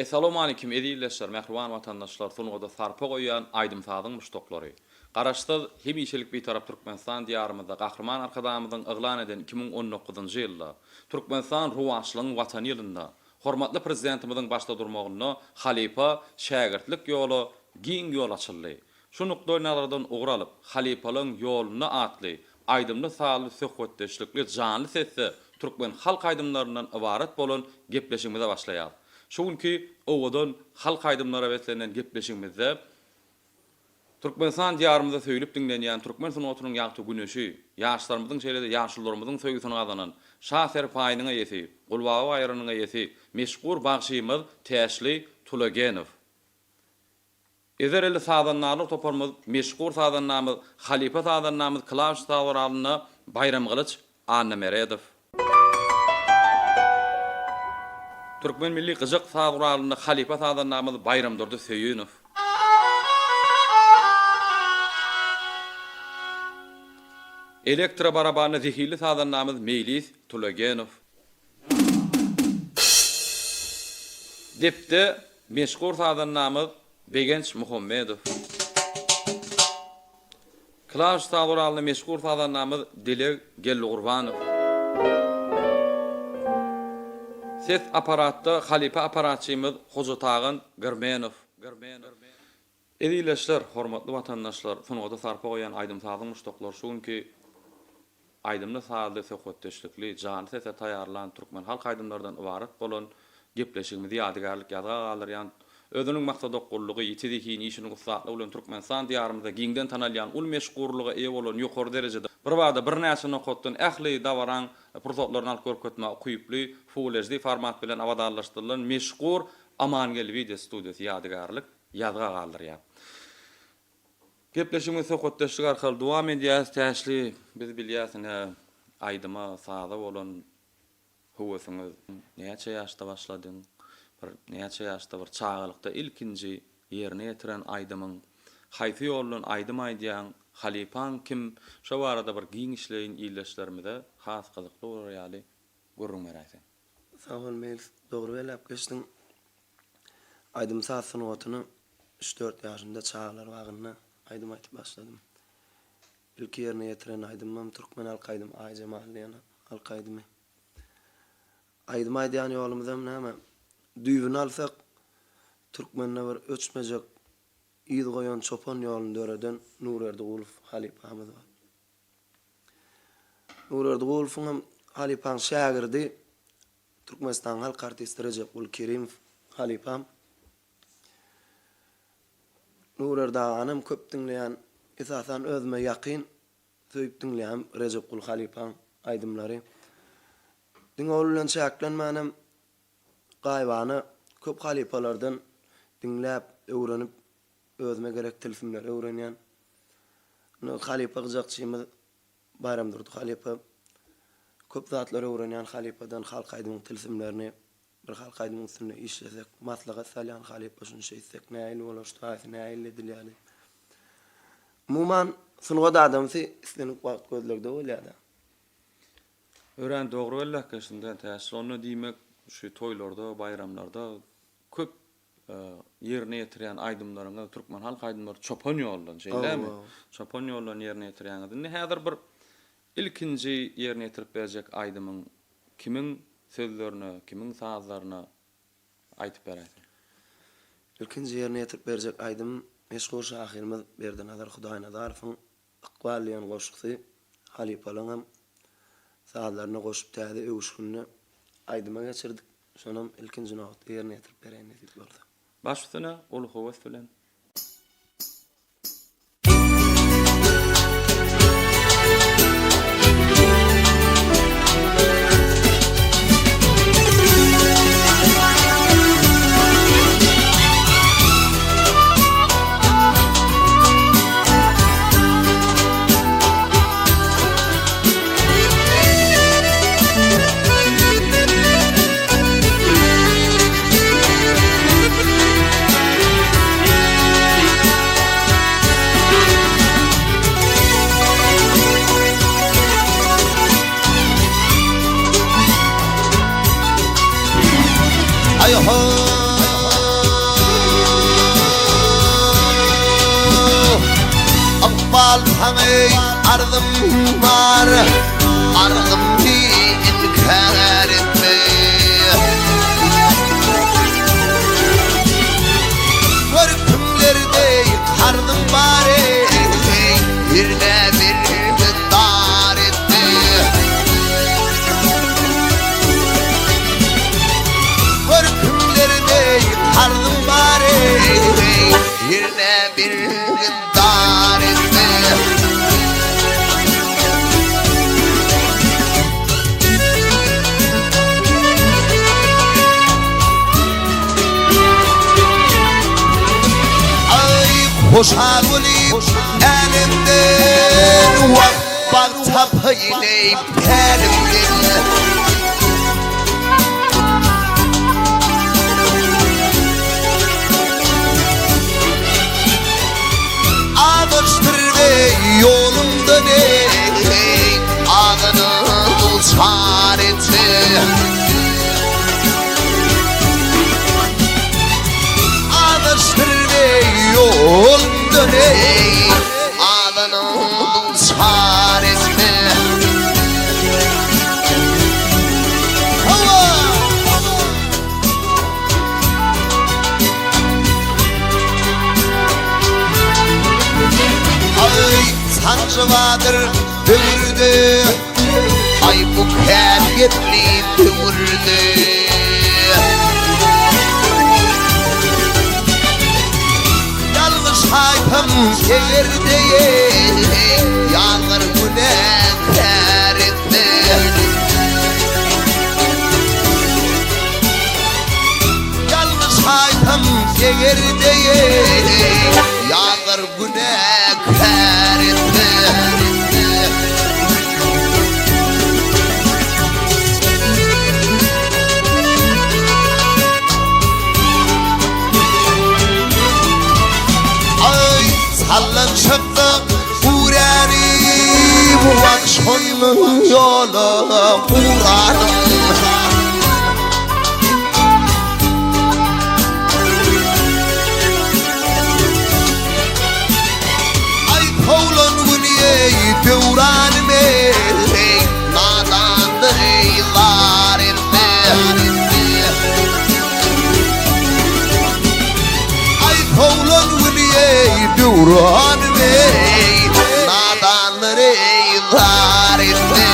Assalamu alaykum edilleşler, mehriban vatandaşlar, sunugda sarpa goýan aýdym sadyň muşdoklary. Garaşda hemişelik bir tarap Türkmenistan diyarymyzda gahrman arkadamyzyň yglan eden 2019-njy ýylda Türkmenistan ruwaçlygyň watany ýylynda hormatly prezidentimiziň başda durmagyny halipa şägirtlik ýoly giň ýol açyldy. Şu nukdoy nazardan ugralyp halipalyň ýoluny atly, aýdymly sağly söhbetdeşlikli janly sesli Türkmen halk aýdymlaryndan ibaret bolan gepleşigimize başlaýar. Şuňky owadan halk aýdymlara beslenen gepleşigimizde Türkmenistan diyarymyzda söýülip dinlenýän Türkmen sunutynyň ýagty güneşi, ýaşlarymyzyň şeýlede ýaşyllarynyň söýgüsine gazanan şaher paýynyň eýesi, Gulbawa aýrynyň eýesi, meşhur bagşymyz Täşli Tulagenow. Ezerli sadannaly toparmyz, meşhur sadannamyz Halipa sadannamyz Klaus Tawralyny Bayram Gylyç Annameredow. Türkmen milli gyjak saguralyny Halipa sadannamyz Bayram Durdy Söýünow. Elektro barabany zehirli sadannamyz Meýlis Tulagenow. Depde meşhur sadannamyz Begenç Muhammedow. Klaus Tawralyny meşhur sadannamyz Dile Gelgurwanow. Ses aparatda Halipa aparatçymyz Hojatagyn Germenow. Edilleşler, hormatly vatandaşlar, sunugda sarpa goýan aýdym sadyň muşdoklar şuňky aýdymly sady söhbetdeşlikli jany sese taýarlan Türkmen halk aýdymlaryndan ibaret bolan gepleşigimizi ýadygarlyk ýadyga galyrýan özüniň maksady okkullygy ýetidiki işini gusatly bolan Türkmenistan diyarymyzda giňden tanalýan ul meşgurlygy eýe bolan ýokary derejede bir wagtda bir näçe nokotdan ähli dawaran pursatlaryny alyp görüp gitmek kuýuply full format bilen awadarlaşdyrylan meşgur Amangel video studiýasy ýadygarlyk ýadyga galyrýar. Gepleşigimiz söhbetdeşlik arkaly dowam edýär. Täşli biz bilýärsiň aýdyma sada bolan howasyňyz näçe ýaşda başladyň? Näçe ýaşda bir çağlykda ilkinji ýerine ýetiren aýdymyň haýsy ýollan aýdym aýdýan Halipan kim? Şo barada bir giň işleýin ýyllaşlarymyza has gyzykly bolar ýaly görüň meräsen. Sağ ol Meýlis, dogry belläp geçdiň. Aýdym saatsyny otuny 3-4 ýaşynda çağlar wagyna aýdym aýtyp başladym. İlk ýerine ýetiren aýdymym Türkmen halk aýdym aýja mahallyna halk aýdymy. Aýdym aýdýan ýolumyzam näme? Düýbüni alsak Türkmenle bir öçmejek ýyl goýan çopan ýolyny döreden Nurerdygulov Halipamyz bar. Nurerdygulowuň Halipaň şägirdi Türkmenistan halk artisti Recep Ulkerimov Halipam. Nurerdaganyň köp dinleýän esasan özüme ýakyn söýüp dinleýän Recep Ul Halipaň aýdymlary. Diňe bilen şäklenmänem gaýbany köp halipalardan dinläp, öwrenip özüme gerek tilsimler öwrenýän. Halipa gyjakçymyz Bayram Durdy Halipa köp zatlar öwrenýän Halipadan halk aýdymyň tilsimlerini bir halk aýdymyň üstünde işlesek, maslahat salyan Halipa şunu şeýsek, näýil bolar, şuňa näýil edilýär. Umuman sunugda adamsy islenip wagt gözlegde bolýar. Ören dogry belläk geçdiňden täsir onu diýmek şu toýlarda, bayramlarda köp ýerine ýetiren aýdymlaryňa Türkmen halk aýdymlary çopan ýollan şeýlemi? Çopan ýollan ýerine ýetirendir. Häzir bir ilkinji ýerine ýetirip berjek aýdymyň kimiň sözlerini, kimiň sazlaryny aýtyp berýär? İlkinji ýerine ýetirip berjek aýdym meşhur şahyrymyz Berdanazar Hudaýnazarowyň ykbalýan goşuksy Halipalyň sazlaryna goşup täze öwüşgünni aýdyma geçirdik. Şonam ilkinji nowat ýerine ýetirip berýän diýip boldy. Başsyna ol howas bilen Hangi ardım var, ardım inkar etme. Görkümlerde kardım var, birine bir dar etti. Görkümlerde kardım var, birine bir dar etti. Hoşal olip elimden Vakbak tapıyleyip elimden Ağıştır ve yolumda ne Ağını bulçar etti. Ağıştır ve yolumda ne Ağını bulçar etti. Sancı vardır dövürdü, ay bu kârgetli dövürdü. Yalnız haytam yerde yağır günahkar etti. Yalnız haytam yerde yağır günahkar etti. Sallan çıktı Kur'an'ı bu akşamın yolu Kur'an'ım. Ay kovlan günüye devranım nadandır eylar etti. Ay kovlan günüye devranım nadandır eylar etti.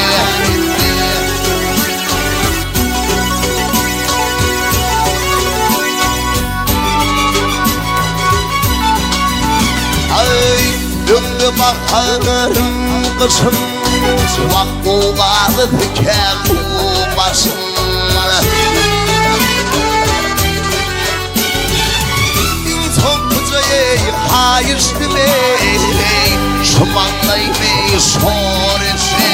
Ay döndü bakarım kışım Vakku vardı diken bu başım. Hayıştı me, şumanlay me soresi.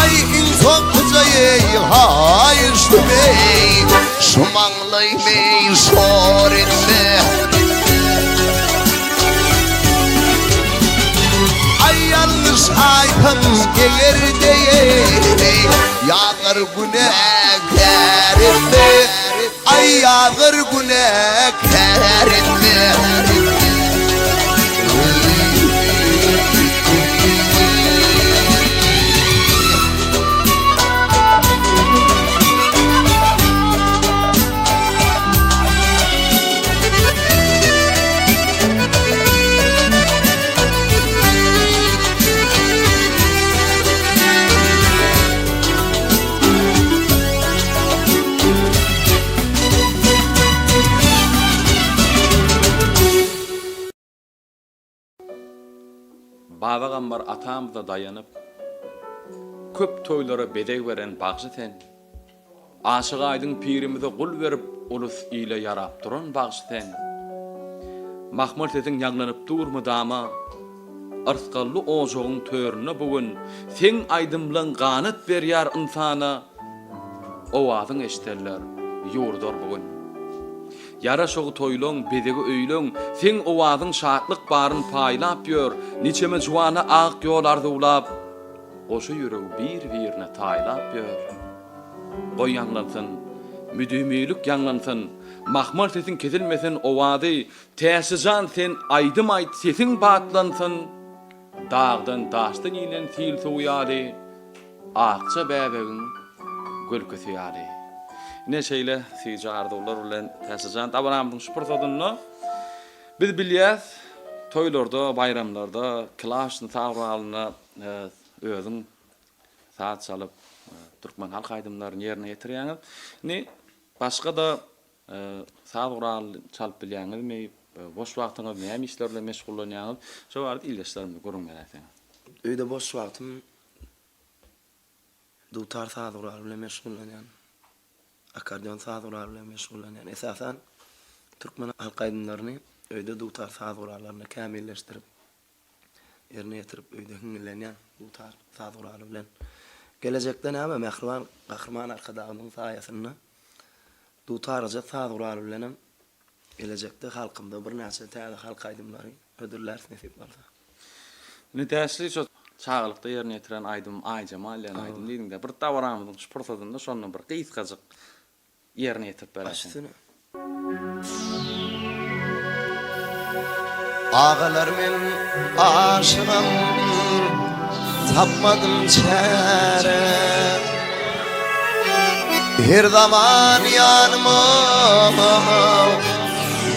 Ay insan kızayı hayıştı me, şumanlay me soresi. Ay yalnız aytam gelirde yağır günahkar etti. Ay yağır günahkar etti. Baba gambar atamda dayanıp köp toylara bedeg veren bagjy sen. Aşyk aýdyň pirimize gul berip ulus ile yarap duran bagjy sen. Mahmud ediň ýaglanyp durma dama. Arsgally ojogyň törüne bugün sen aýdymlan ganat berýär insana. Owazyň eşiterler ýurdar bugün. Yara şoğu toyloň, bedegi öýleň, sen owazyň şatlyk baryn paýlap ýör, niçeme juwana ak ýol arzulap, goşa ýüregi bir-birine taýlap ýör. Goýanlansyn, müdümülük yanlansın, mahmal sesin kesilmesin ovadi, tesizan sen aydım ayt sesin batlansın, dağdan daştan ilen sil soğuyali, akça bäbegin gölkösü yali. Ne şeyle sijarda olar ulan tesizan tabaramdın şpurtadınno. Biz bilýäs, toýlarda, bayramlarda, klasny taýralyna özüň saat çalıp Türkmen halk aýdymlaryny ýerine ýetirýäňiz. Ne başga da saat çalyp bilýäňizmi? Boş wagtyňyz näme işlerle meşgullanýaňyz? Şo barada ildeşlerimi görüň geräksen. Öýde boş wagtym dutar saat bilen meşgullanýan. Akordeon saat bilen meşgullanýan. Esasen Türkmen halk aýdymlaryny öýde dutar saat urarlaryny kämilleşdirip ýerine ýetirip öýde hüňlenýän dutar saat urary bilen gelecekde näme Mähriban Gahrman arkadagynyň saýasyny dutarja saat urary bilen gelecekde halkymda bir näçe täze halk aýdymlary ödüller nesip bolsa. Ne täsli şo çağlykda ýerine ýetiren aýdym Aýjamal ýa aýdym diýdiňde bir tawaramyň şpurtadynda şonu bir gysgadyk ýerine ýetip berýär. Ağalar men aşığım, tapmadım çare. Her zaman yanıma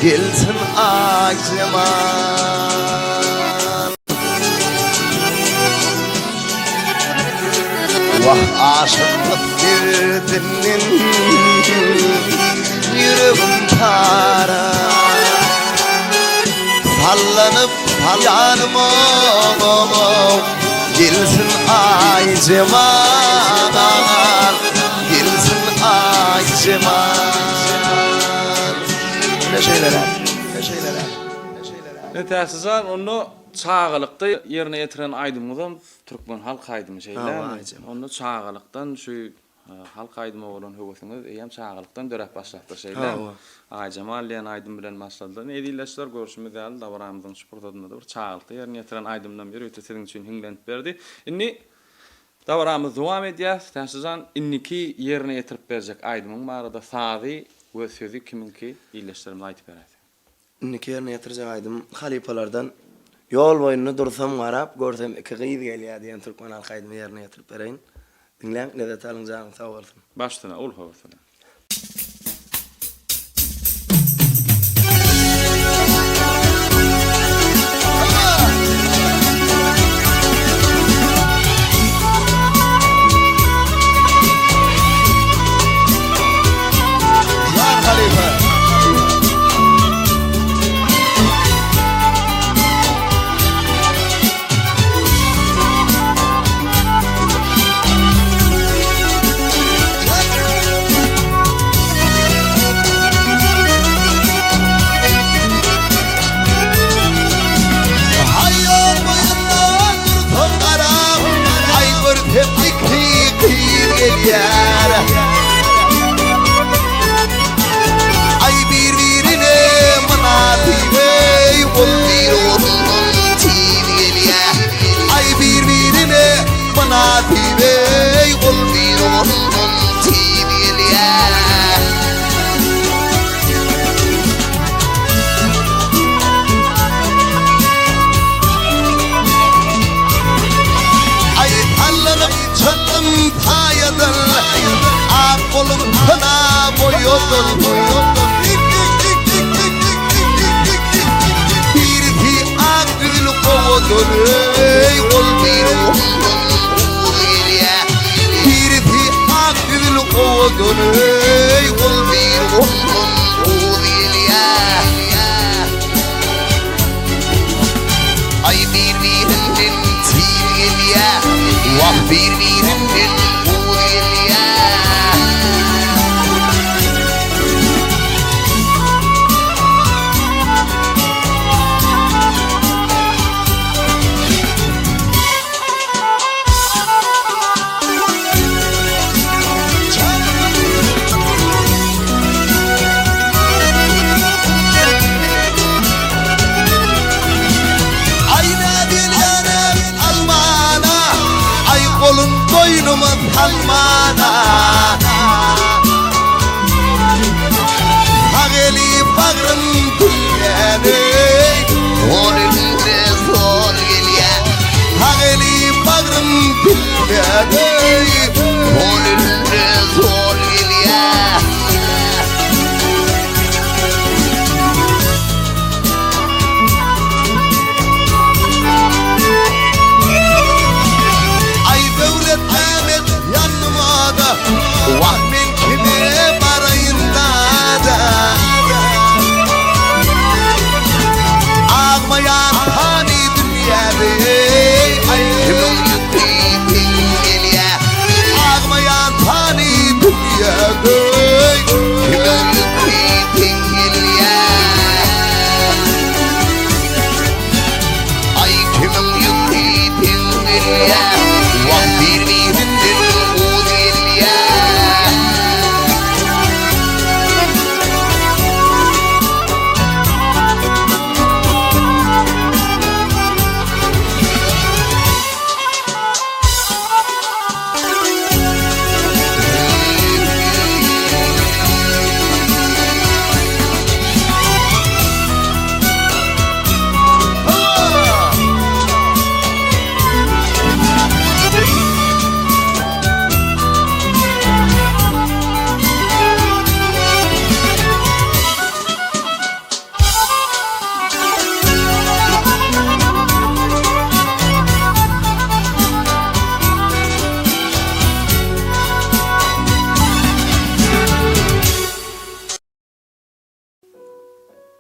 gelsin Aýjamal. Vah aşıklık derdinin yüreğim para. Sallanıp yanıma gelsin Aýjamal, gelsin Aýjamal. Ne şeylere. Ne täsizan onu çağlykda ýerine ýetiren aýdymyzam Türkmen halk aýdymy şeýle. Onu çağlykdan şu halk aýdymy bolan höwesiňiz eýem çağlykdan dörep başlapdyr şeýle. Aýjamal ýan aýdym bilen başlady. Ne diýleşler görüşmi däl dawaramyzyň şpurtadynda bir çağlykda ýerine ýetiren aýdymdan biri öte siziň üçin hiňlenip berdi. Inni dawaramyz dowam edýär. Täsizan inniki ýerine ýetirip berjek aýdymyň barada sazy we sözi kiminki diýleşlerimi aýtyp berýär. Inniki ýerine ýetirjek aýdym halipalardan yol boyuny dursam garap görsem iki gyz gelýär diýen Türkmen halk aýdymy ýerine ýetirip bereýin. Dinleň, lezzet alınjağın sağ olsun. Baştana ol howasana. Ay birbirine manafibe ol bir onun tibiye. Ay birbirine manafibe ol bir onun tibiye. Ay tallanıp çöllüm payadan Kolum kana boyodun Bir fi akgül kovodun ey ol bir onun uğulya. Bir fi akgül kovodun ey ol bir onun uğulya. Ay birbirinden tigilya, vah birbirinden uğulya.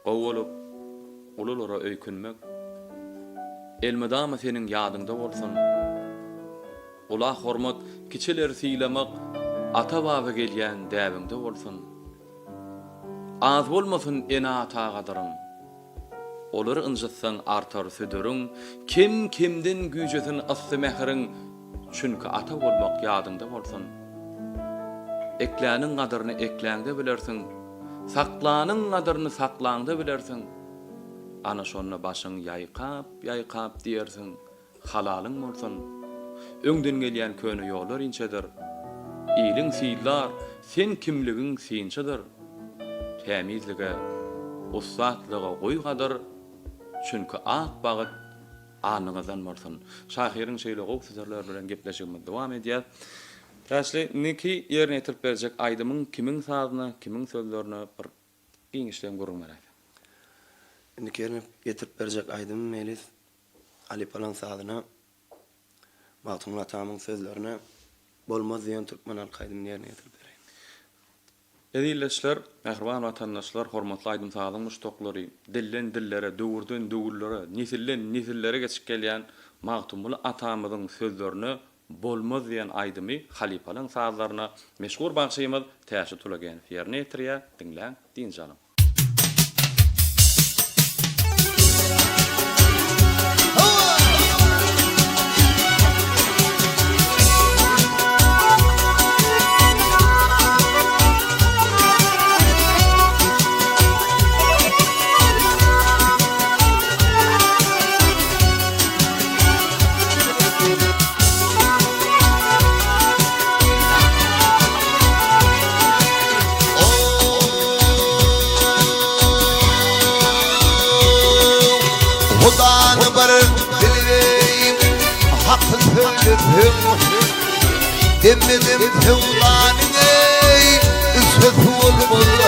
Gowulup ululara öýkünmek elmedama senin ýadynda bolsun. Ula hormat kiçiler sylamak ata baba gelýän däbinde bolsun. Az bolmasyn ena ata gadarın. Olary ynjytsaň artar südürüň, kim kimden güýjesin asly mehriň, çünki ata bolmak ýadynda bolsun. Ekläniň gadaryny ekläňde bilersiň. Saklanyň gadaryny saklaňda bilersiň. Ana şonu başyň ýaýkap diýersiň. Halalyň bolsun. Öňden gelýän köni ýollar inçedir. Ýylyň syýlar, sen kimligiň syňçydyr. Temizlige, ussatlyga goýgadyr. Çünki ak bagyt anyňyzdan bolsun. Şahyryň şeýle gowy sözler bilen gepleşigimiz dowam edýär. Täsli neki ýerine ýetirip berjek aýdymyň kimiň sazyna, kimiň sözlerine bir giňişden görünmeler. Neki ýerine ýetirip berjek aýdym melis Ali Palan sazyna Matun atamyň sözlerine bolmaz diýen türkmen alkaýdym ýerine ýetirip bereýin. Edilleşler, ähirwan watandaşlar, hormatly aýdym sazyň muştoklary, dillen dillere, döwürden döwürlere, nesilden nesillere geçip gelýän Magtumul atamyň sözlerini bolmaz diýen aýdymy Halipalaň sazlaryna meşhur bagşymyz täşe tulagen ýerine ýetirýär. Dinläň, din janym. Hudan bar bileyim hakkı söyledim demedim tevlanın ey üsvet olmalı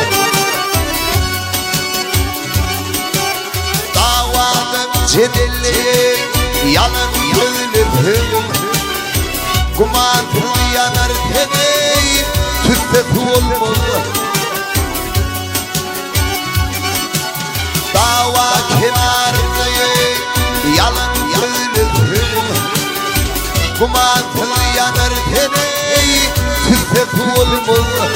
davadım cedelli yalan söyledim kumandım yanar deneyim üsvet olmalı dava kenarında yalan söyledim kumandım yanar deneyim üsvet olmalı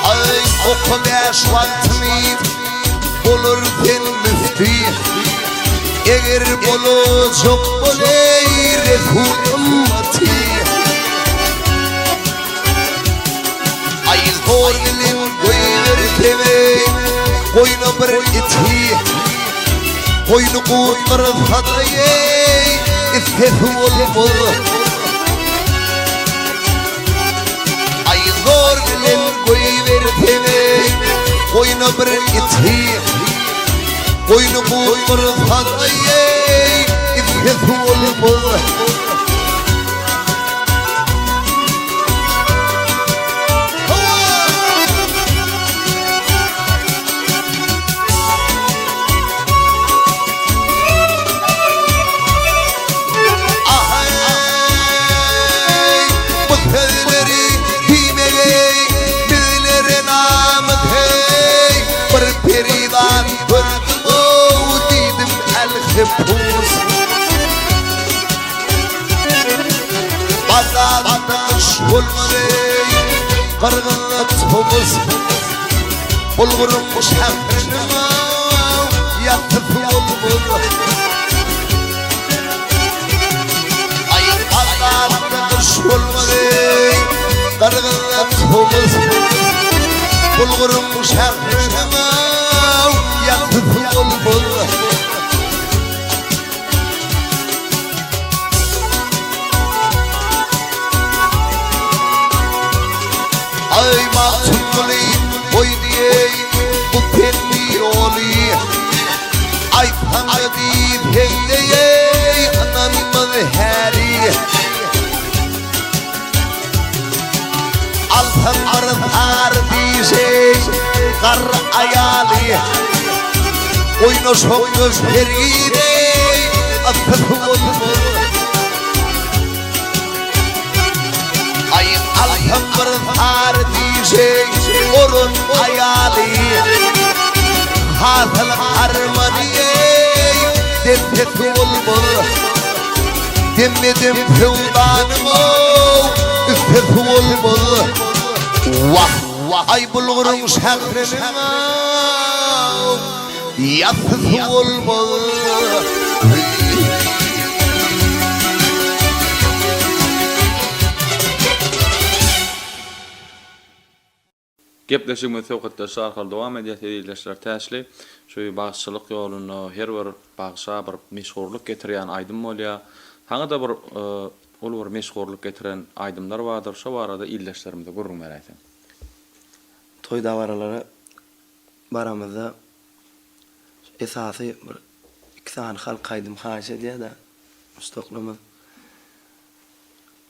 ay okul yaşvantını olur ben müftü eğer bolacak boley Resul ümmeti ay zor gelin koyver teme koyna bir iti koynu kutlar fadayey iffet olmalı ay zor gelin koyver teme koyna bir iti koynu kutlar fadayey iffet olmalı Peridan, puz Bazarda şulmadı Kırgınlık topuz Bulgurmuş hemşinime Yatıp bulbul Ay bazarda şulmadı Kırgınlık topuz Bulgurmuş hemşinime Yatıp bulbul Ay mahtumli oy diye bu penli oli Ay pangadi pendeye anamın heri Alhamar thar diye kar ayali Oyno şokuz heride afhul Ay alhamar thar diye orun ayali Hazal harmaniye dempetul bul Demedim fevdanımı üfeful bul Vah vah ay bulgurum şehrinime Yathul bul Gepleşigimiz sowgatdaşlar arkaly dowam edýär täsli. Şu bagçylyk ýoluny her bir bagça bir meşhurluk getirýän aýdym bolýar. Haňa da bir ol bir meşhurluk getiren aýdymlar bardyr. Şo barada illeşlerimizde gurrun beräýsin. Toy dawaralara baramyzda esasy bir iki tane halk aýdym haýşe diýär de mustaqlymyz.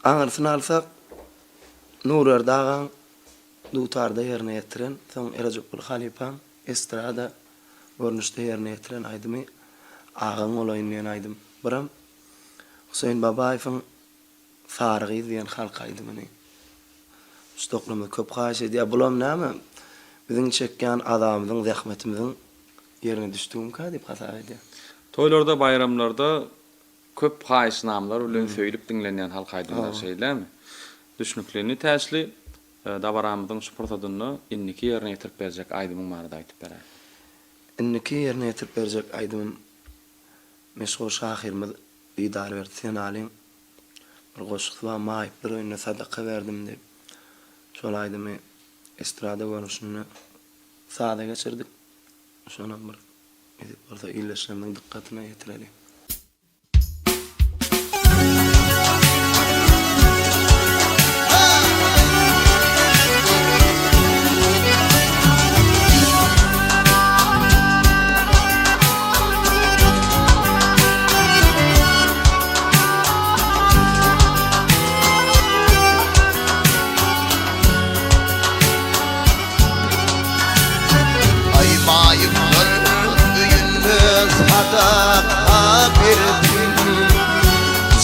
Aňyrsyn alsak Nurar Dagan Dutarda yerine yetiren, son Erajokul Halipan, Estrada görnüşde yerine yetiren aydymy ağaň olayyndan aýdym. Biram Hüseyin Babaýewiň Farygy diýen halk aýdymyny. Stoklamy köp haýş edýär. Bulam näme? Biziň çekýän adamymyzyň, zähmetimiziň yerine düşdüğüm ka diýip hasap edýär. Toýlarda, bayramlarda köp haýş namlar bilen söýülip dinlenýän halk aýdymlar şeýlemi? Düşnüklerini täsli dabaramyzyň şuportadyny inniki ýerine ýetirip berjek aýdymyň barada aýtyp berer. Inniki ýerine ýetirip berjek aýdymyň meşhur şahyrymyz idare berdi sen alyň. Bir goşuk we maýyp bir öňüne sadaka berdim diýip. Şol aýdymy estrada görnüşini sada geçirdik. Şonam bir edip orada illeşlerimiň dikkatine ýetirelim.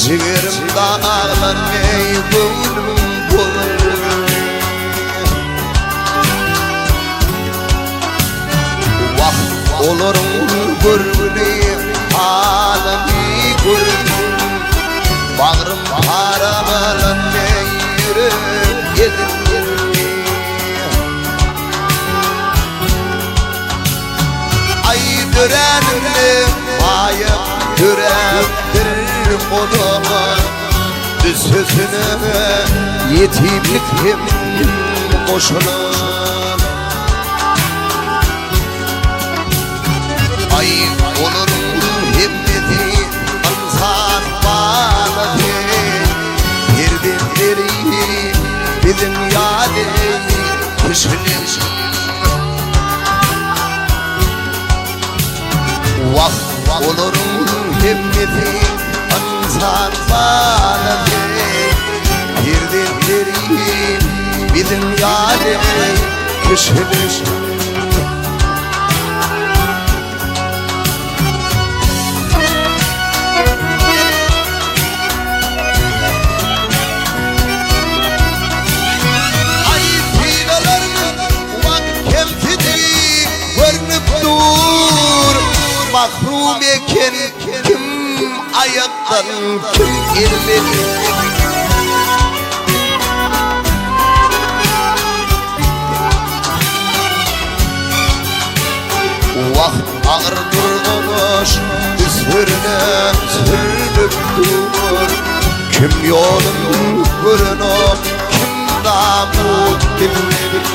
Ciğerim dağlar meyvunum bulur Vah olurum gurbuni alemi gurbun Bağrım paramalan meyrem yedim Ay dürenimle mayım dürendir Onuma sözüne yetimliktim boşuna Ay olurum himmeti ansan bana Birdenleri bizim yâli kışının Vah olurum himmeti Ansan bana Birdenleri bizim yâli kışının mahrum eken, kim ayaktan, kim elleri. Vaxt ağır durmuş, sürünüp durur. Kim yolun görünüp, kim damut dinlenir.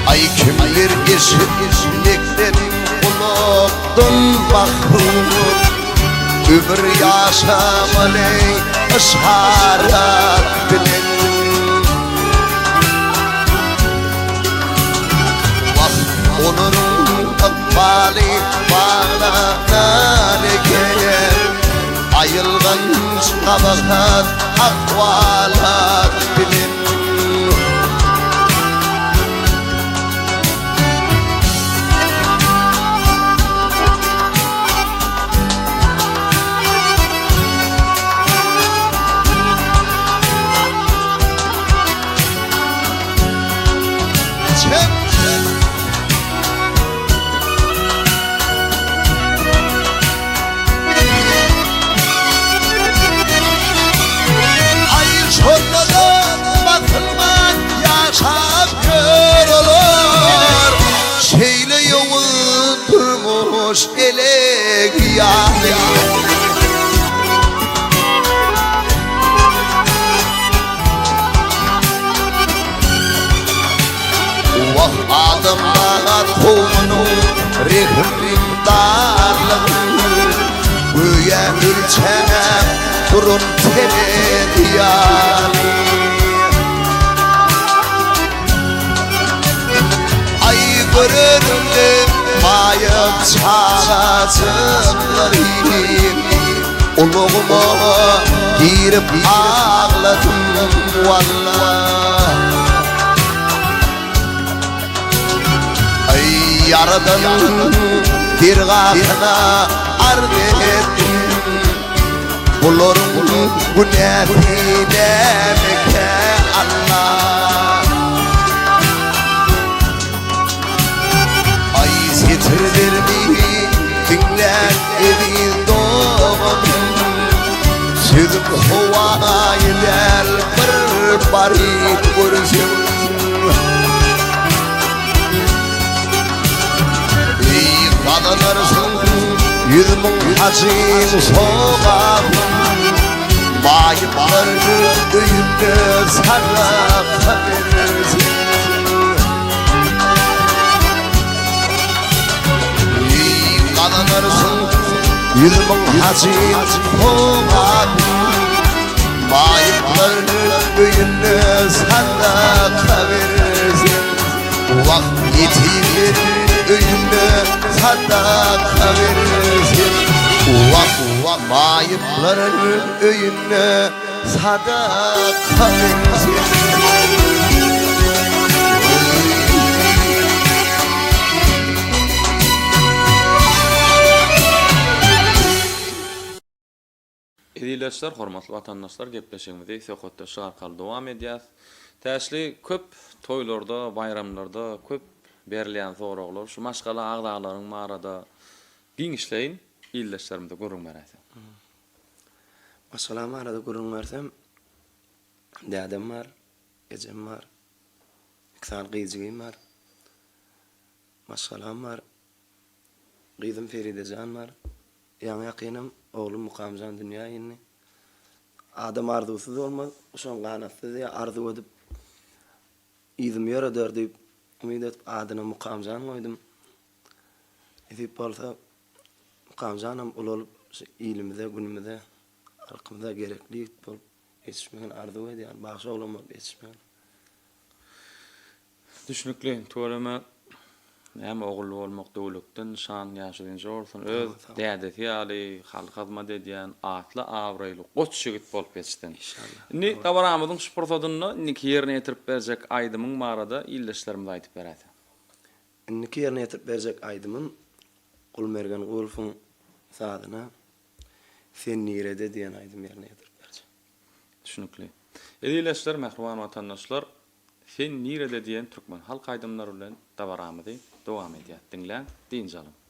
Ay kimler eşitliklerin kulaktan bakır. Ömür yaşamaley ışharat bilen. Onurun akbali bağlanan eken, ayılgan kabahat akvalat bilin. Durmuş elek yani. Vah adamlar kovunu rehrim darlığı, güye ülçem durun tere diyani. Ay görünümde mayıp çağatımlarıyım, uluğuma girip ağladım vallah. Ay yaradan bir gatına arz ettim, bulurun günahine meke Allah. Sitirdirdi dinler evin doğmadım, süzüp havayı der bir bari görsün. İyi kazanırsın yüzümün acım soğuk, mayıplarını öyünde sarıp verirsin. Kazanırsın yüzümün acım soğuk, mayıplarını öyünde sarıp verirsin. Vakt yetilir öyünde sarıp verirsin. Vakt mayıplarını öyünde sarıp verirsin. Edileşler, hormatly vatandaşlar, gepleşigimizi söhbetde şu arkaly dowam edýäs. Täşli köp toýlarda, bayramlarda köp berilýän soraglar, şu maşgala agdaglaryň marada giňişleýin illeşlerimde görüň berýär. Masalan arada görüň bersem, dädem var, ejem var, ikisal gyzygym var, maşgalam var, gyzym Feridejan var, ýa-ni ýakynym oğlum Mukamjan dünýä indi. Adam arzuwsuz bolmaz, şoň ganatsız ýa arzu edip ýüzüm ýöredir diýip umyt edip adyna Mukamjan goýdum. Edip bolsa Mukamjanam ulup ilimde, günümde, halkymda gerekli bolup ýetişmegen arzu edýär, bagşy oglama ýetişmegen. Düşnükli, töwereme hem oğul bolmak döwlekden şan ýaşadyn jorsun, öz dädesi ýaly halk hyzmat edýän atly awraýly goç şigit bolup ýetişden. Indi tabaramyzyň şu pursatyny niki ýerine ýetirip berjek aýdymyň barada illeşlerimde aýdyp berýär. Niki ýerine ýetirip berjek aýdymyň Gulmergen Gulfyň sadyna sen nirede diýen aýdym ýerine ýetirip berjek. Düşnükli. Edileşler, mähruman vatandaşlar, sen nirede diýen türkmen halk aýdymlary bilen tabaramyzy dowam edýär. Dinläň, diýinjalym.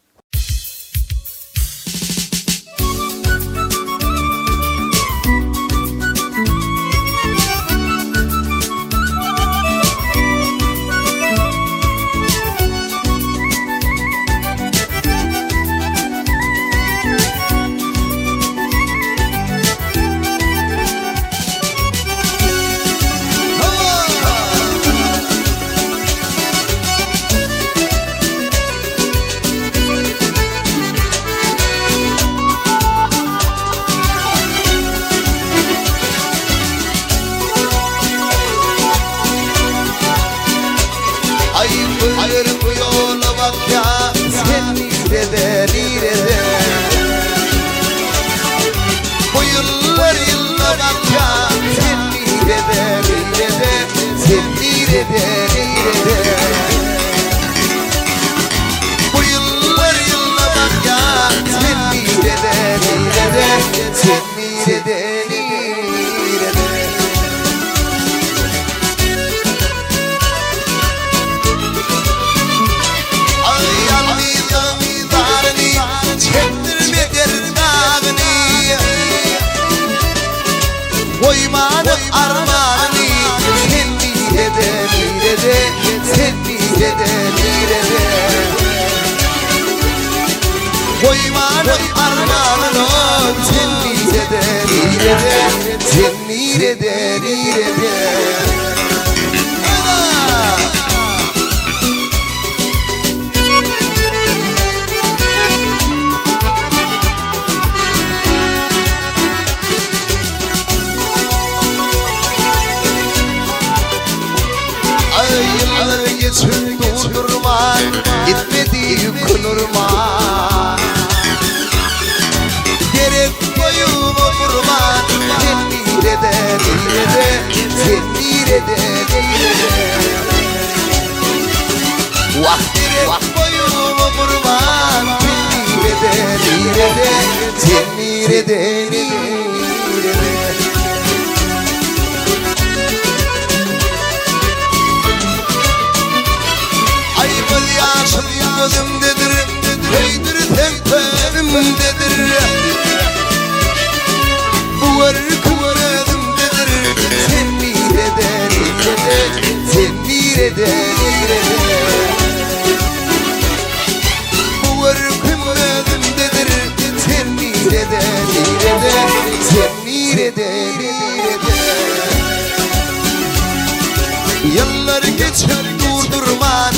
Yıllar geçip durdurman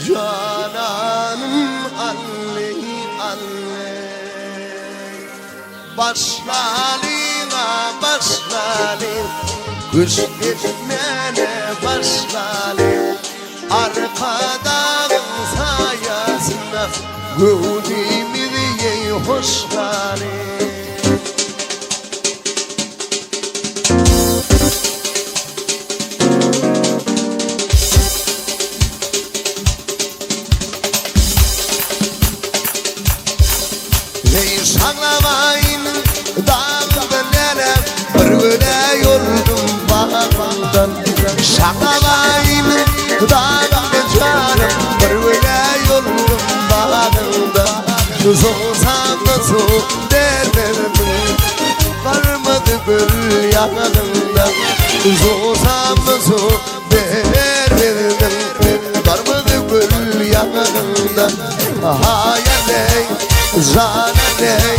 Cananım başlalim Kış gitmene başlalim Arkadağın sayasında Gövdimi diye hoşlalim Şanlamayın dağdan nene Bırgıda yoldum bağdan Şanlamayın dağdan canım Bırgıda yoldum bağdan Soğusam da soğuk derlerdim Varmadı gül yanında Soğusam da soğuk derlerdim Varmadı gül yanında Hayaley Cananey,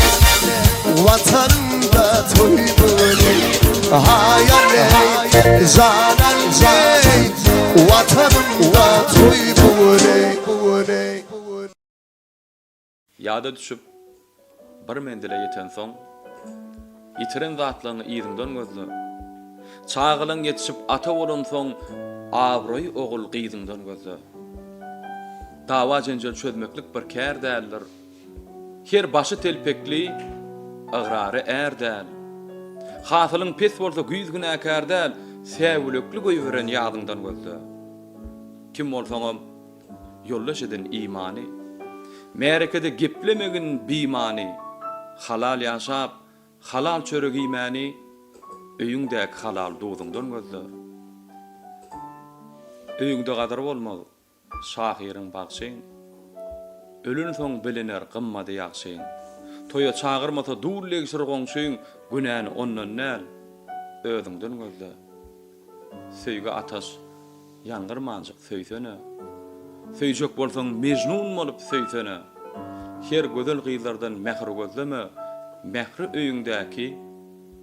vatanımda toy böley Hayaley, cananey, vatanımda toy böley Ýada düşüp, bir mendile ýeten soň, ýitiren zatlaryny ýyzyňdan gözle. Çağılan ýetişip ata bolan soň, awroý ogul gyzyňdan gözle. Dawa jenjel çözmeklik bir kär däldir. her başı telpekli agrary erdäl. Hasylyň pes bolsa güýz günäkär däl, säwlekli goýberen ýadyňdan gözle. Kim bolsaňam yollaş eden imany, märekede geplemegin bimany, halal ýaşap, halal çörek ýemäni, öýüňdäki halal doýuňdan gözle. Öýüňde gadar bolmaly, şahyryň bagşyň, ölün soň bilener gymmady ýakşyň. Toya çağırmasa duurleg sırgoňşyň, günäni ondan näl, özüňden gözle. Söýge ataş, ýangyrmanjyk söýsene. Söýjek bolsaň mejnun bolup söýsene. Her gözel gyzlardan mähir gözleme, mähri öýüňdäki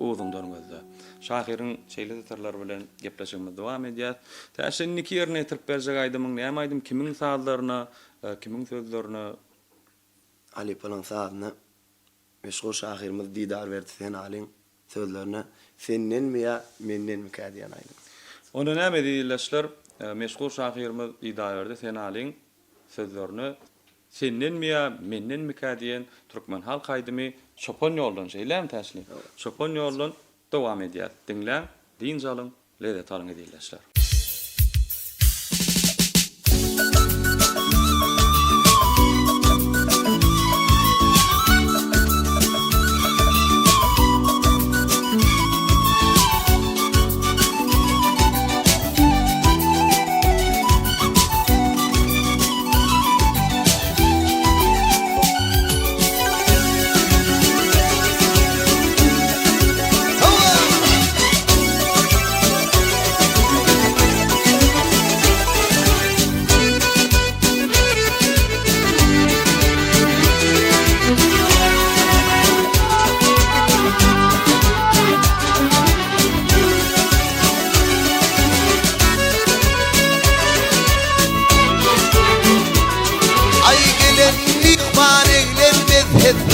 özüňden gözle. Şahyryň şeýle tarlar bilen gepleşigimiz dowam edýär. Täşenniki ýerine tirip berjek aýdymyň näme aýdym, kimiň sazlaryna, kimiň sözlerine Alipalaň sazyna meşgul şahyrymyz didar berdi sen alyň sözlerine senden mi ya menden mi kädiýän aýdym. Onda näme diýilýär? Meşgul şahyrymyz didar berdi sen alyň sözlerine senden mi ya menden mi kädiýän türkmen halk aýdymy şopon ýoldan şeýlem täslim. Şopon ýoldan dowam edýär. Diňle, diň jalyň, lezzet alyň diýilýär.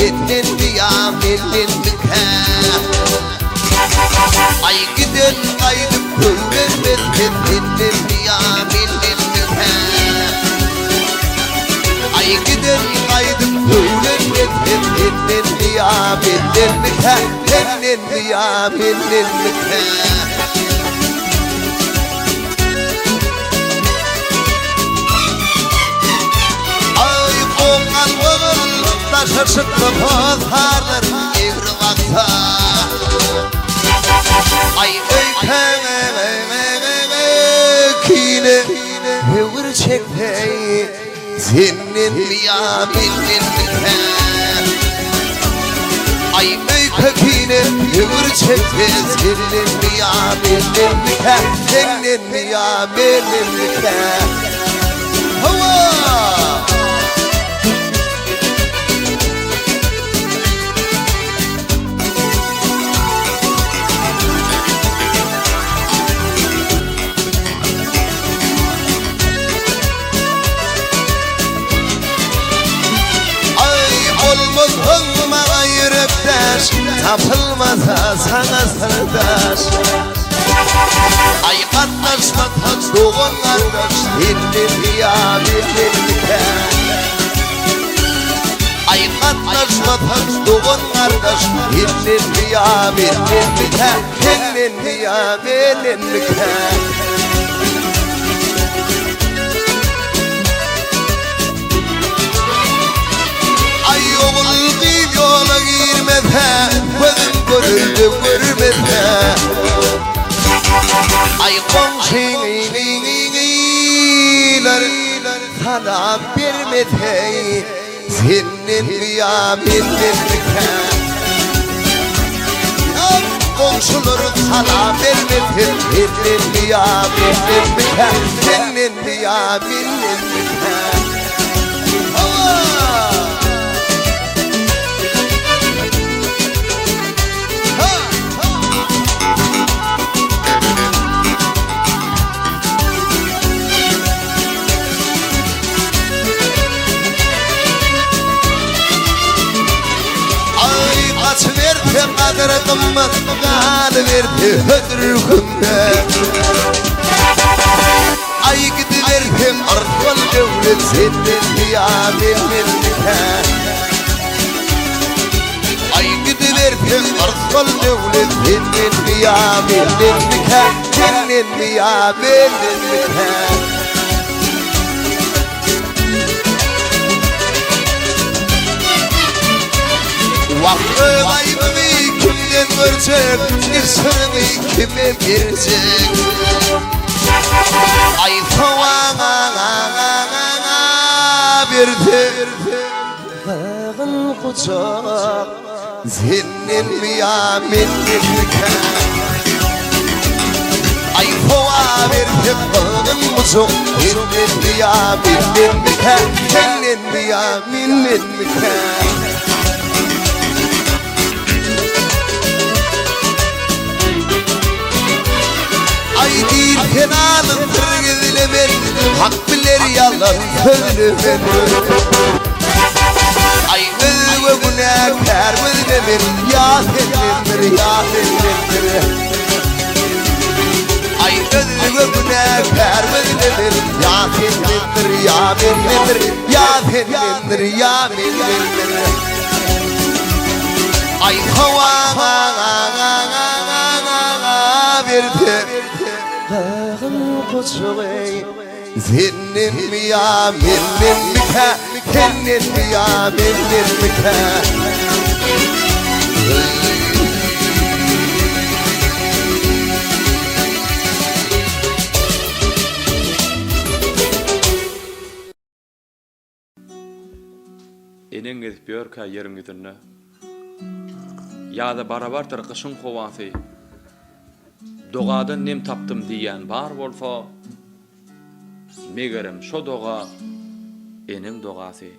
Ettin diyamilin mükah Ay gidin kaydıp kıvrımız Ettin diyamilin mükah Ay gidin kaydıp kıvrımız Ettin diyamilin mükah Ettin diyamilin mükah Ay koğan koğan Taşırsıklı pozharlar evri vakta Ay öykine hevir çekmeyi Senin liyaminin mükah Ay öykine hevir çekmeyi Senin liyaminin mükah Senin liyaminin mükah Hava Tapılmasa sana sırdaş Ay katlaşma taç doğun kardeş Dinlin diyamilin mükah Ay katlaşma taç doğun kardeş Dinlin diyamilin mükah Dinlin diyamilin mükah Ay oğul giyip yola girmede Gözüm görüldü görmede Ay komşiler sana vermede Senin kıyaminin mükah Komşular sana vermede Senin kıyaminin mükah Senin kıyaminin mükah Kader kımmet gal verdi hödür kümde Ay gidiverdim artval devlet senin diyamilin mükah Dinlenme ya dinlenme ya Vakfı kaybımı kimden görecek İsmini kime verecek Ay tavana verdi Bağın kucak Dinlenme ya dinlenme Ay tava verdi bağın kucak Dinlenme ya dinlenme Ay değil kenanın kırgızlemen Hak bilir yalan söylemen Ay özü günahkar özlemen Ya senindir Ay özü günahkar özlemen Ya senindir Ay hava verdi Bağın kucak Dinlenme ya dinlenme ya Enen gezip ýörkä ýeriň ýüzünde. Ýa-da barabartyr gyşyň howasy. Dogadan nem tapdym diýen bar bolsa, megerem şo doga eniň dogasy.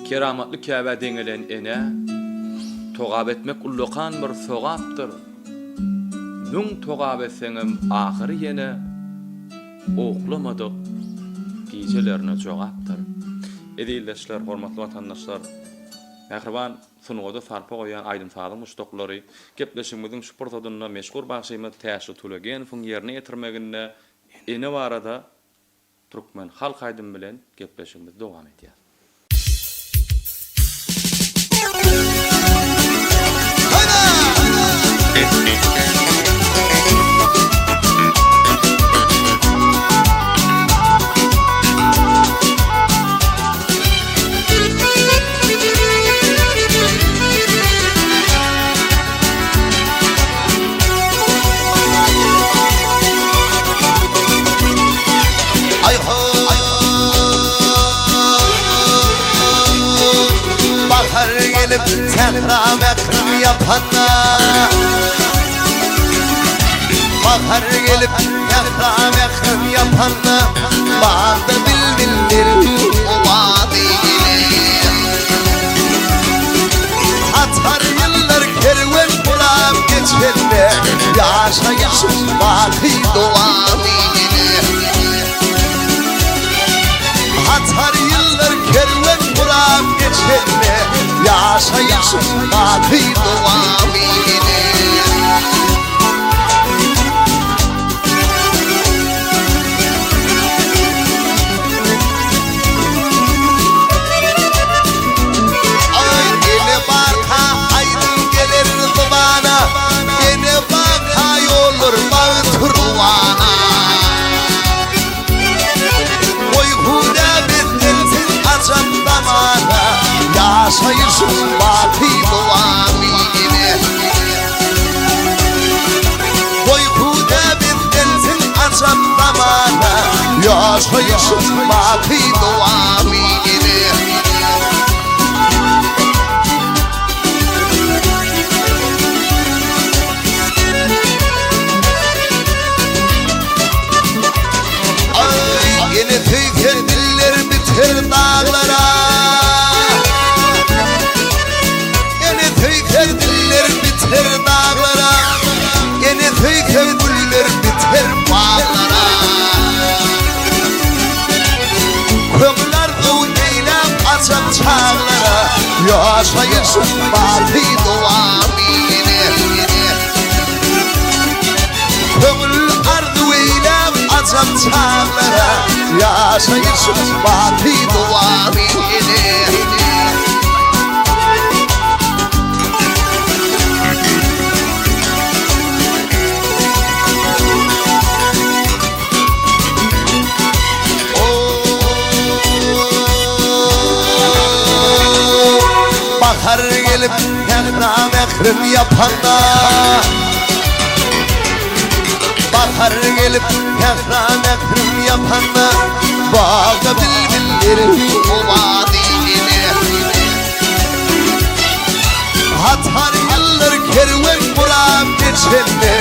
Keramatly Käbä deňilen ene togap etmek ullukan bir sogapdyr. Nüň togap etseňem ahyry ýene oklamadyk gijelerine jogapdyr. Edildeşler, hormatly vatandaşlar, Mähriban sunugyda sarpa goýan Aýdym Sadyň muşdoklary gepleşigimiziň şu portadyna meşgul bagşymy täşi Tulegenowyň ýerine ýetirmeginde ene barada Türkmen halk aýdym bilen gepleşigimiz dowam edýär. Tehram ekrim yapanna Bahar gelip tehram ekrim yapanna Bağda bildir o vadili Atar yıllar kerven bulam geçende Yaşayışım vadi doğadili Atar yıllar kerven bulam geçende Yaşayışım vadi doğadili Yaşayışım vadi doğamine Boykuda bittensin açan zamana Yaşayışım vadi doğamine Ay yine tüyken diller biter dağlara Biter dağlara Yine tüyken güller biter bağlara Kömürler uğneylem açan çağlara Yaşayışım vadi doğamine Kömürler uğneylem açan çağlara Yaşayışım vadi doğamine gelip ekran ekrim yapanna bahar gelip ekran ekrim yapanna bağda bilbilleri o vadiyini hatar yıllar kervan buram geçenle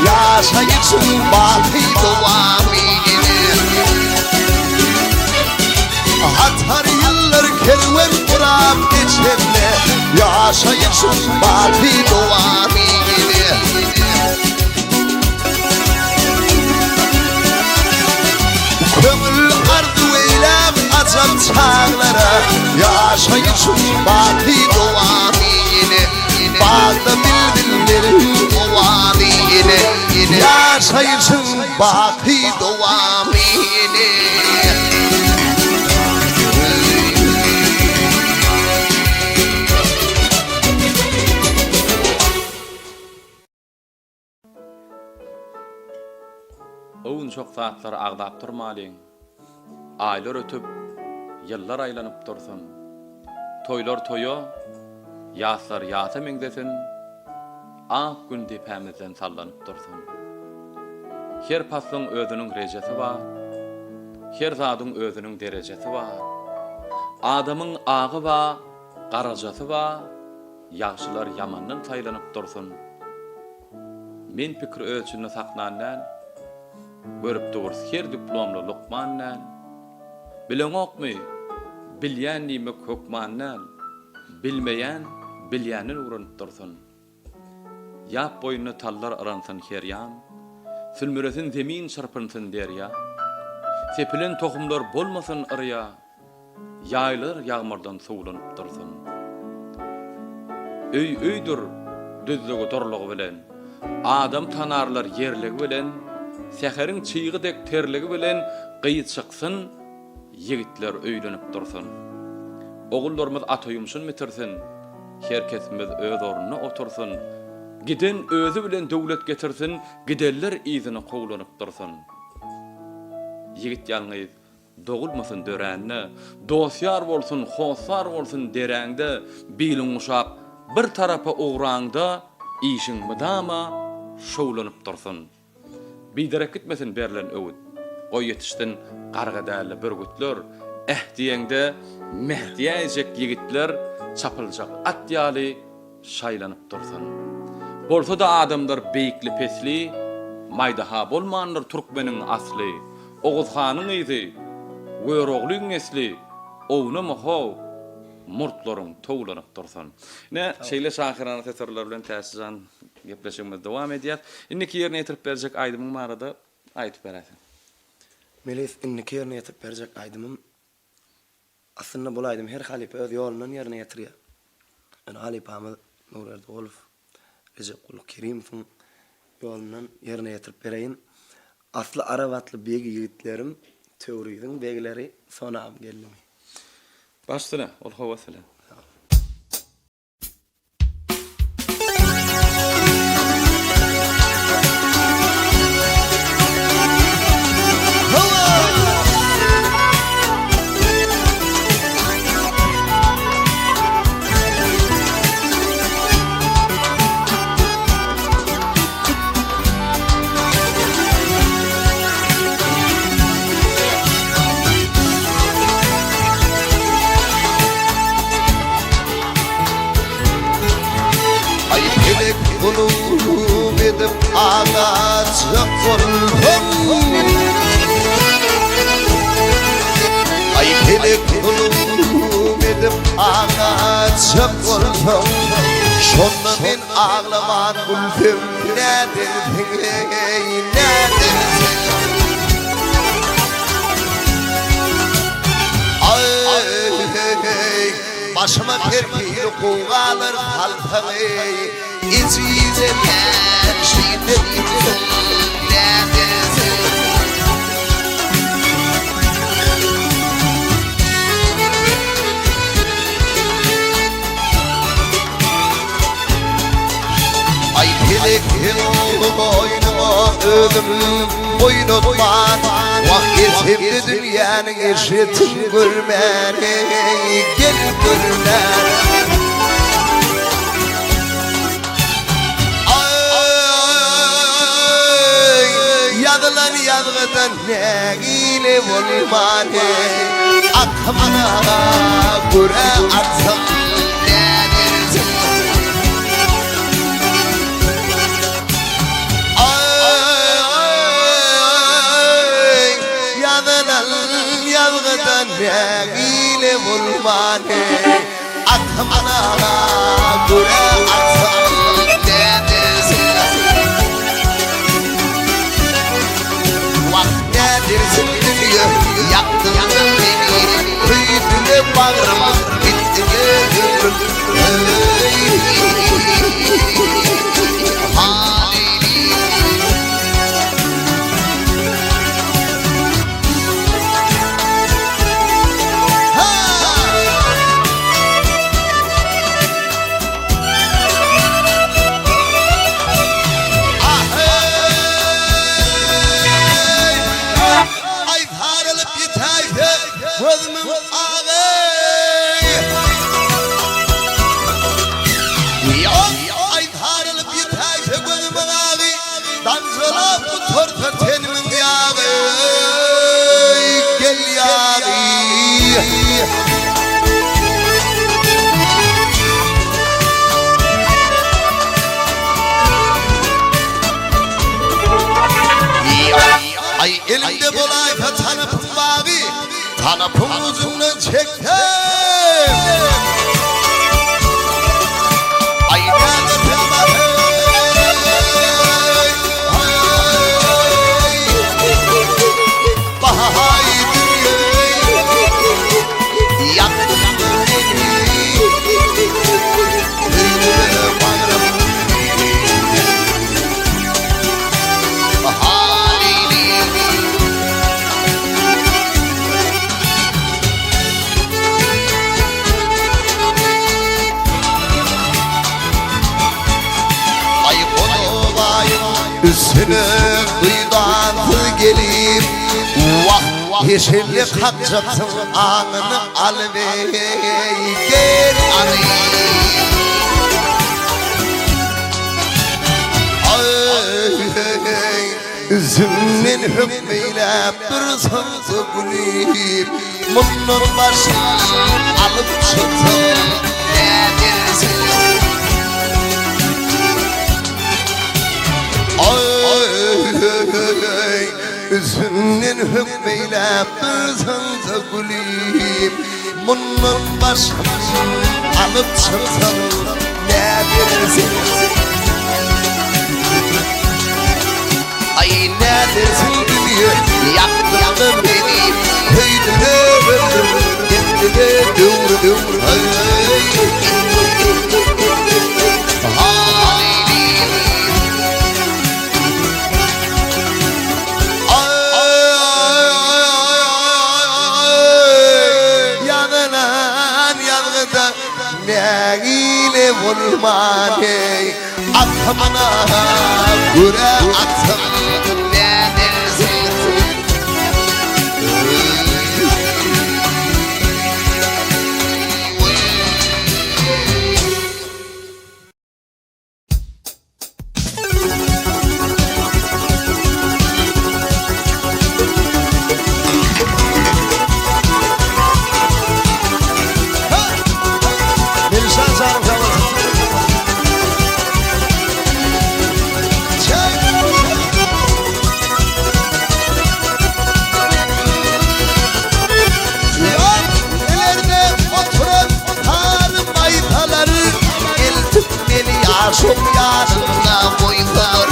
yaşayışın baki doğamini hatar yıllar kervan buram geçenle yaşayışın baki doğamini kömür ardı eylem azap çağlara yaşayışın baki doğamini bağda bildileri o vadiyini yaşayışın baki doğamini Oğun çok saatlar ağdap durmalıyın. Aylar ötüp, yıllar aylanıp dursun. Toylar toyo, yaslar yasa mengdesin. Ak gün dipemizden sallanıp dursun. Her paslın özünün recesi var. Her zadın özünün derecesi var. Adamın ağı var, qaracası var. Yaxşılar yamandan saylanıp dursun. Men pikir ölçünü saknanan, görüp duruz her diplomlu Luqmannan. Bilen okmu, bilyen nime Hukmannan. Bilmeyen, bilyenin uğranıp dursun. Yap boyunu tallar aransın her yan. Sülmüresin zemin çarpınsın derya. Sepilen tohumlar bolmasın araya. Yaylar yağmurdan suğlanıp dursun. Öydür düzlüğü dorluğu bilen. Adam tanarlar yerligi bilen. Seherin çiğgidek terligi bilen qıyı çıksın. Yigitler öylenip dursun. Oğullarımız atoyumsun mitirsin. Herkesimiz öz ornuna otursun. Giden özü bilen dövlet getirsin. Gideller izini qovlanıp dursun. Yigit yalnız doğulmasın dörenni. Dosyar bolsun, hosar bolsun derəngde. Bilin uşaq bir tarafa uğrağında işin mıdama şovlanıp dursun. Biderek gitmesin berlen öğüt. O yetiştin qarğadäli bürgütler. Diýende mehdiyecek yigitler çapılacak at ýaly şaýlanyp dursun. Bolsa da adamlar beýikli pesli, maýdaha bolmanlar türkmeniň asly. Oğuzhanyň izi, Göýroglyň nesli, owna moho murtlaryň towlanyp dursun. Ne şeýle şahyrany teserler bilen täsirjan gepleşigimiz dowam edýär. Indiki ýerine ýetirip berjek aýdymyň barada aýdyp beräsiň. Melis indiki ýerine ýetirip berjek aýdymym aslında bulaydym her halipe öz ýolundan ýerine ýetirýär. Yani halipamyz Nurerdi Olup, Recep Qul Kerimowň ýolundan ýerine ýetirip bereýin. Asly arabatly begi ýigitlerim töwrüýüň begileri sonam geldi. Başdyna, ol howasla. Kulum edip ağacak oldum Ay pelek kulum edip ağacak oldum Şonda men ağlaman gülfem nedir nedir Ay başıma kerpiyle kovgalır halkayı İzide ben şimdi neredesin? Ay pelek boynuma ödüm boynutman Vakit dünyanın eşitin görmeni Gel görmen Yazılan yazgıdan negile volmane Akmana kura atsam nedirsin Yazılan yazgıdan negile volmane Akmana kura atsam nedirsin Nedirsin diyor yaktın beni Kıydığını bağrıma gittiğini görürüm Halili Gözümün ağay Ay tarılıp yitayse gözümün ağay Dansılap bu torta tenimin yağı Gel yağı Ay elimde bolay tanıpım bağı Tanapım uzundan çektim Ay nedir Bahay dünyayı Yaktın beni Dünyaya bağrım Halili Üstüne duydan gelip Vah yeşillik hakacaksın anını alıver Gel Üzümün hükmeyle bir sansı gülüp Bunun başını alıp çıktın Nedirsin Üzümün hükmeyle bir sansa gülüp Bunun başını alıp çıksan ne dersin Ay ne dersin diye yaktın beni Köydüne öldüm kendine dur dur Negile volmane Akmana kura atsam nedirsin Çok yanında boyunları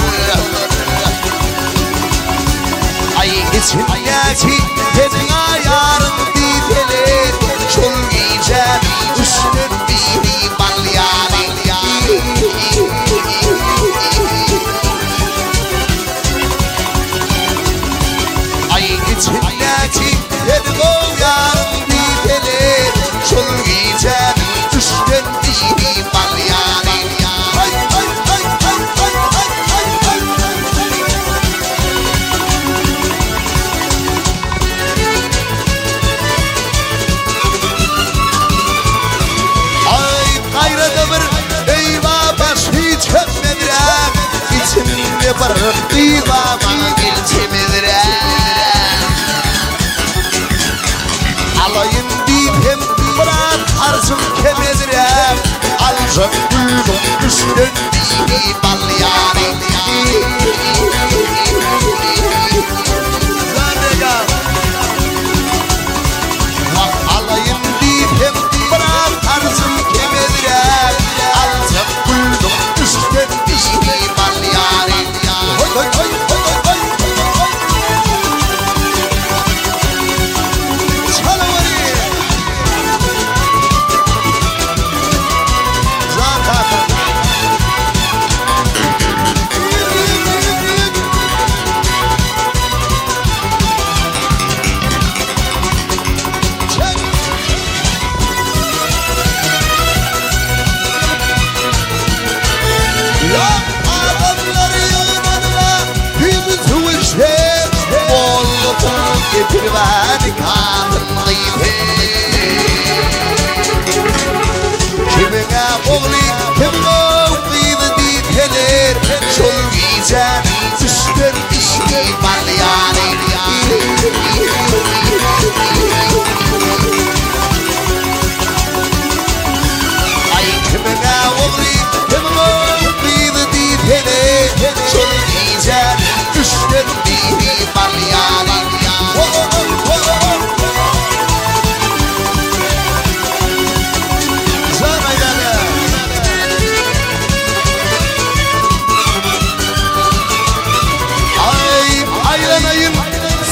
Ay içindeki senin ayarın dideler Çol giyeceğim üstün biri balyani Ay içindeki senin ayarın dideler Çol giyeceğim üstün biri balyani düştün dini bal yari. Zanega alayım diyem bırak arzım kemediler. Alsam buldum düştün dini bal yari. Hoy hoy hoy hoy hoy hoy. Çalıveri. Zaten getirmedi kadınlıydı. Kimine oğlu, kimine oğluydu diteler. Şol giyecek düştün işi bal yani. Ay kimine oğlu, kimine oğluydu diteler. Şol giyecek düştün işi bal yani.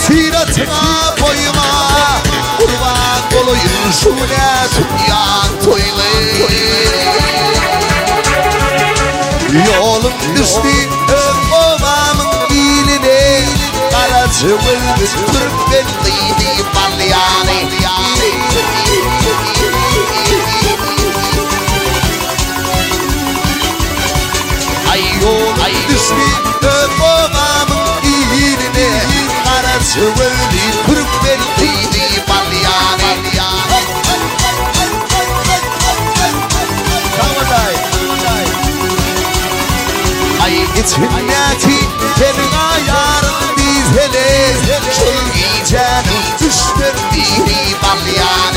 Siratına koyma, kurban olayım şuna tüyan toylu. Yolum düştü babamın diline, karacımın Türkmenliydi bal yani. Ay yolum düştü babamın diline, karacımın Türkmenliydi bal yani. Ay içimdeki benim ayarım dizele, şol giyeceğim düştürdüğü bal yani.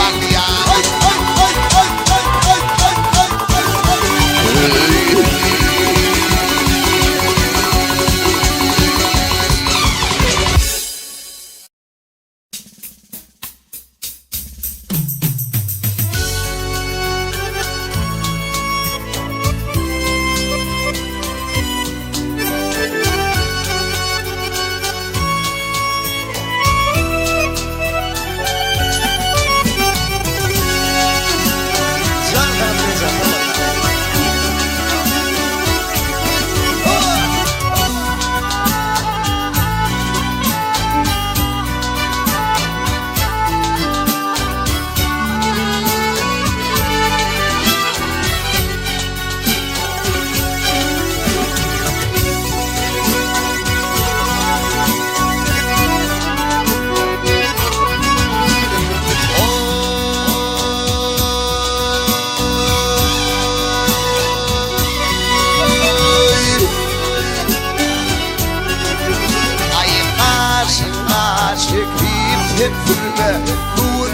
Hepsine kun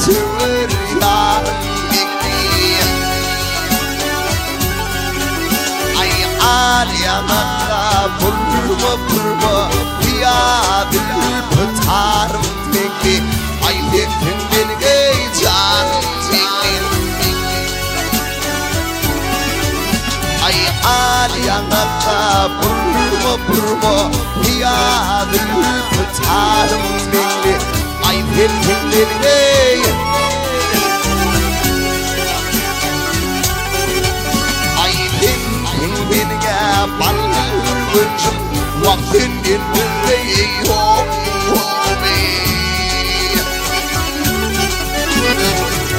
sever yarım ay alyanakta vurma piyadır pıtarım peki ay hepsinden heyecanım ay alyanakta vurma piyadır pıtarım peki ay hepsinden ay hepsinden balgıncım vaktin dinleyi yok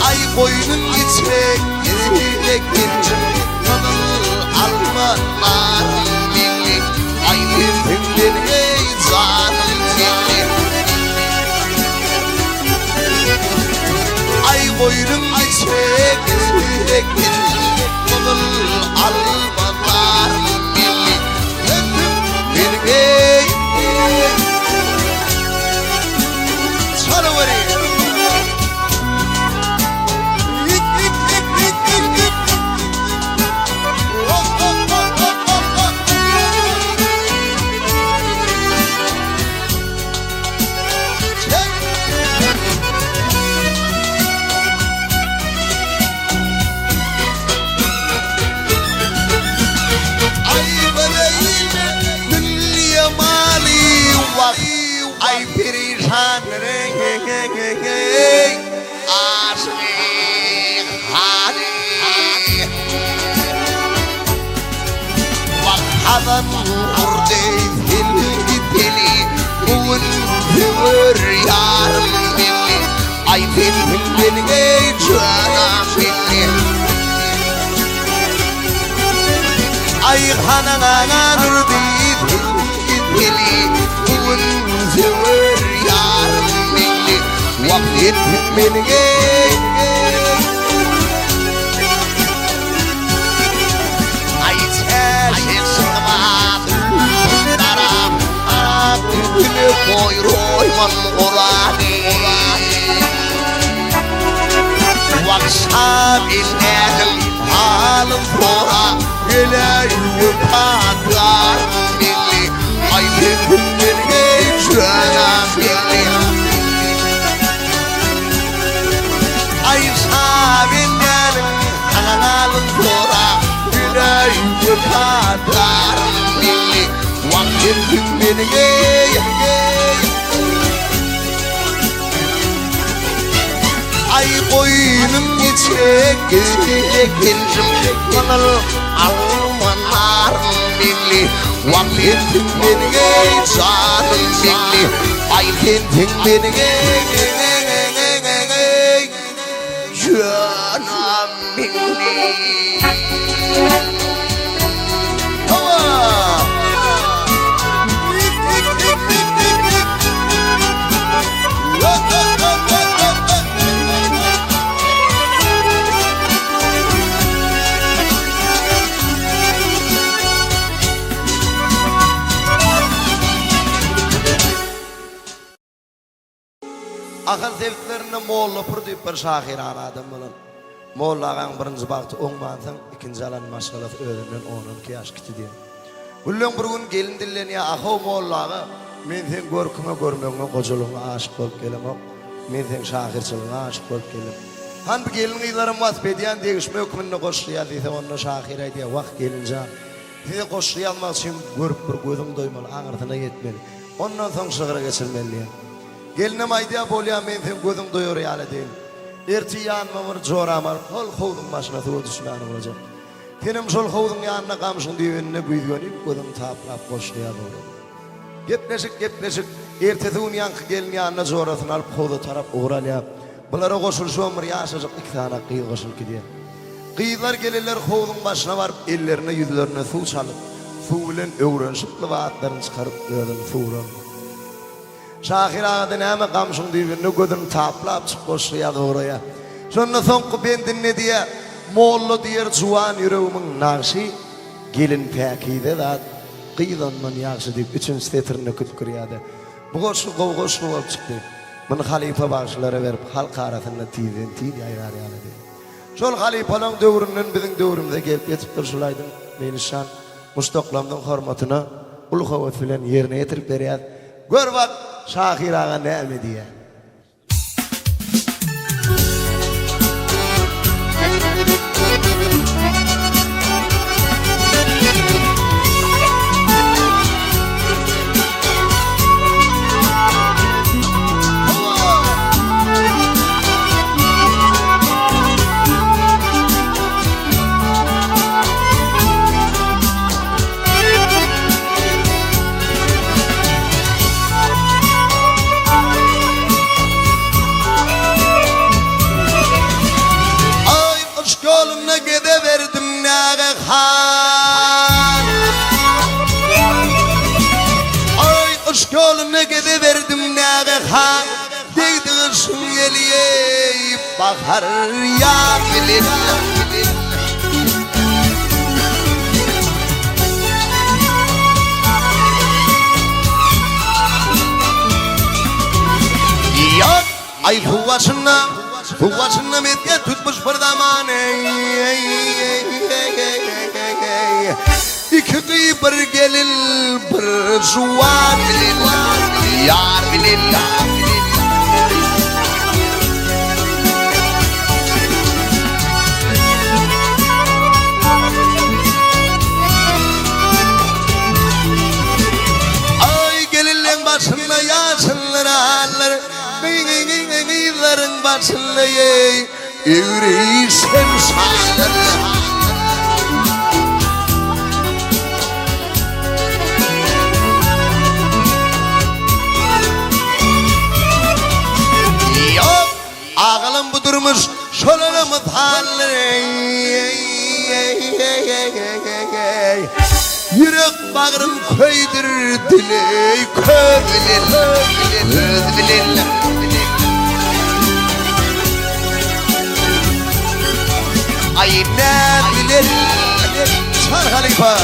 ay boynun içine girerek gincim kanal almalar minni ay hepsinden heyecanım ay boynum içine girerek gincim kanal almalar minni birgey çalıveri Adam buradayız deli bugün zıvır yarım belli ay benim ey canım belli ay hanana buradayız deli bugün zıvır yarım belli vakit benim ey ay Boy royman orani Vaksam ilgâgil halim fora Geleyin patlar milli Ay benim geçrana milli Ay sabin gelin halim fora Geleyin patlar milli Vakit beni ay boynum geçecek gencim kanal almanar milli vakit beni canım milli ay kentin beni canım milli Ahal zevklerine Molla pır deyip bir şahir aradım bulun. Molla ağan birinci baktı oğmansın, ikinci alan maşgalat öğrenen 12 yaş kiti diye. Ullun bir gün gelin dilleniye ahı Molla ağa, men sen görküme görmeğine koculuğuna aşık olup gelem o. Men sen şahirçiliğine aşık olup gelem. Han bir gelin iylerim vasbediyen değişme hükmünne koşuya deyse onunla şahire diye vakt gelince. Size koşuya almak için görüp bir gözüm doymalı, ağırtına yetmeli. Ondan sonra şıkıra geçirmeli. Gelinim aydiya bolya men sen gözüm doyur yali değil. Erti yanmamır joramar, hol hovdun başına tuğu düşmanı olacak. Tenim şol hovdun yanına kamşın düğününe güydüğünüp gözüm taplap koşluya doğru. Gepleşik, erti tuğun yankı gelin yanına jorasın alıp hovdu taraf uğralyap. Bunlara koşul şomur yaşacak iki tane kıyı koşul gidiyor. Kıyılar gelirler hovdun başına varıp ellerine yüzlerine su çalıp, su bilen öğrenşip lıvaatlarını çıkarıp öğren suğran. Şahir ağadan hemen kamşın düğününü gözüm taplap çık koşuya doğruya. Sonra sonku ben dinle diye Molla diyer juan yüreğimin nakşi gelin pekide da kıyıdanman yakşı deyip üçün stetrini kütkürüyadı. Bu koşu olup çıktı. Bunu halife bağışlara verip halk arasında tiyden ayar yani diye. Şol halife'nin dövrünün bizim dövrümüze gelip yetiptir şulaydın. Menişan Mustaqlam'ın hürmetine uluğa filan yerine getirip beriyad. Gör bak Şahir ağa ne mi diye. Yoluna gideverdim nâge han. Ay aşk yoluna gideverdim nâge han. Deydi kışın geliye bahar ya gelin. Yok ay Huvasına medya tutmuş bir zaman İki kıyı bir gelin bir juan yar bilin Ay gelinlerin başında yaşınlar ağlar başlayı Üri sen sağlar Yok ağalım budurmuş şolalımı talları Yürek bağrım köydir diley köz bilin Ay ne bilir Çar Halifa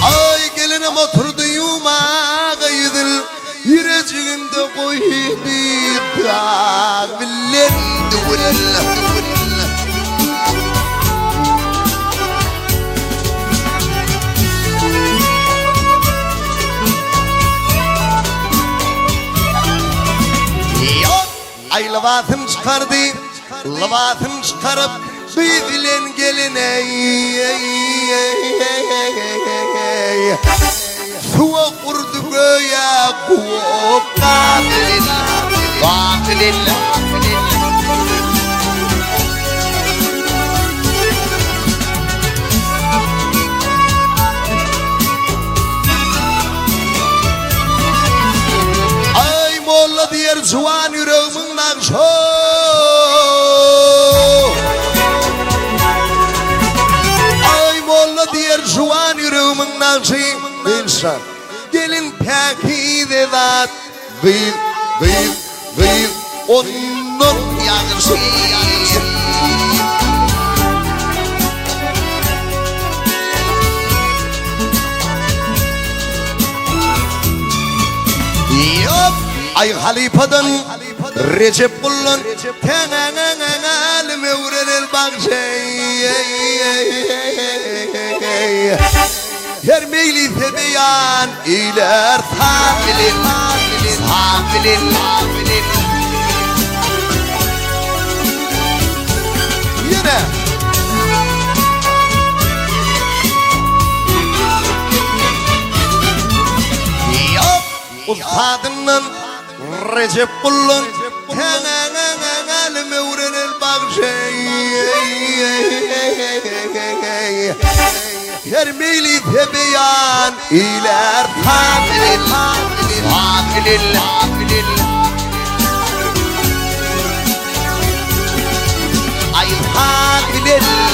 Ay gelinim oturdu yumağa yüzül Yüreğimde koydu dağ Bilen duvul Yok ay lavatım çıkardı Lavatım çıkarıp Büyüdülen geline Suğa kurdu göğe kuğup Gafilin Gafilin Ay molla diyer zuvan yüreğimin nakşo Ay molla diyer zuvan yüreğimin nakşo İnsan gelin peki de zat Bil onun yağısı Yok ay halifadan Recep Kullun Tenenenenel mevrenel bakşey Her meyli tebeyan iler Sabilin Sabilin Yine Yok Ustadının Recep Kullun Tenenenenel mevrenel bakşey Her meyli tebeyan iler Sabilin Sabilin Ay sabilin